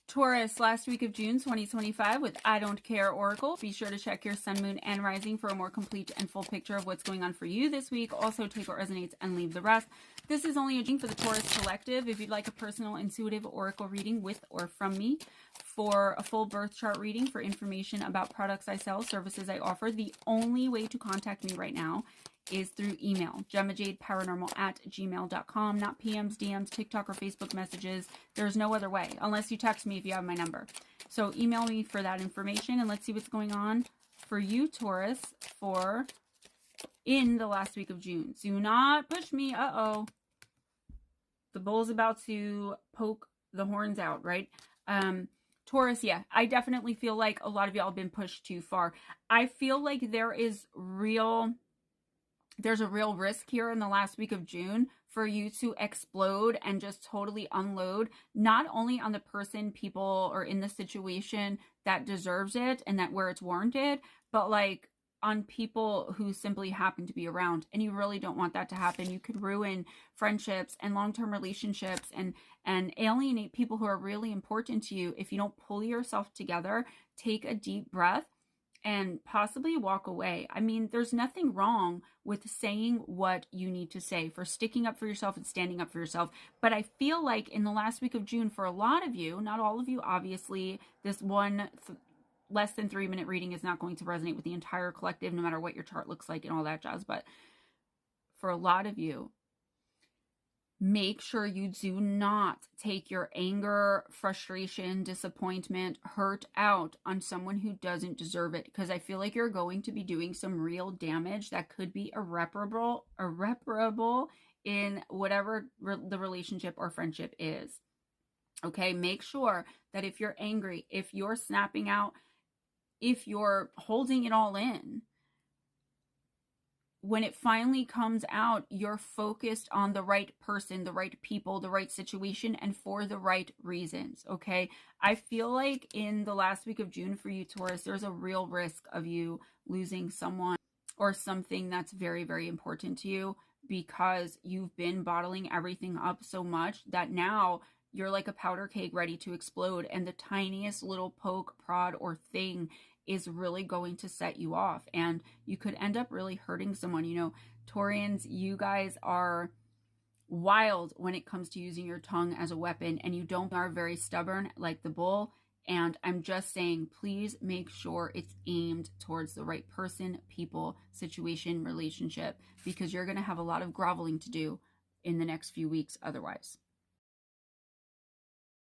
Taurus, last week of June 2025 with I Don't Care Oracle. Be sure to check your sun, moon, and rising for a more complete and full picture of what's going on for you this week. Also, take what resonates and leave the rest. This is only a reading for the Taurus Collective. If you'd like a personal intuitive oracle reading with or from me, for a full birth chart reading, for information about products I sell, services I offer, the only way to contact me right now is through email, GemmaJadeParanormal@gmail.com, not PMs, DMs, TikTok, or Facebook messages. There's no other way, unless you text me if you have my number. So email me for that information, and let's see what's going on for you, Taurus, for in the last week of June. Do not push me. Uh-oh. The bull's about to poke the horns out, right? Taurus, yeah, I definitely feel like a lot of y'all have been pushed too far. I feel like there's a real risk here in the last week of June for you to explode and just totally unload, not only on the person, people, or in the situation that deserves it and that where it's warranted, but like on people who simply happen to be around. And you really don't want that to happen. You could ruin friendships and long-term relationships and alienate people who are really important to you if you don't pull yourself together, take a deep breath, and possibly walk away. I mean, there's nothing wrong with saying what you need to say, for sticking up for yourself and standing up for yourself. But I feel like in the last week of June, for a lot of you, not all of you, obviously, this one less than 3-minute reading is not going to resonate with the entire collective, no matter what your chart looks like and all that jazz. But for a lot of you, make sure you do not take your anger, frustration, disappointment, hurt out on someone who doesn't deserve it, because I feel like you're going to be doing some real damage that could be irreparable in whatever the relationship or friendship is. Okay, make sure that if you're angry, if you're snapping out, if you're holding it all in, when it finally comes out, you're focused on the right person, the right people, the right situation, and for the right reasons, okay? I feel like in the last week of June for you, Taurus, there's a real risk of you losing someone or something that's very, very important to you, because you've been bottling everything up so much that now you're like a powder keg ready to explode, and the tiniest little poke, prod, or thing is really going to set you off, and you could end up really hurting someone. You know, Taurians, you guys are wild when it comes to using your tongue as a weapon, and you are very stubborn like the bull. And I'm just saying, please make sure it's aimed towards the right person, people, situation, relationship, because you're going to have a lot of groveling to do in the next few weeks otherwise.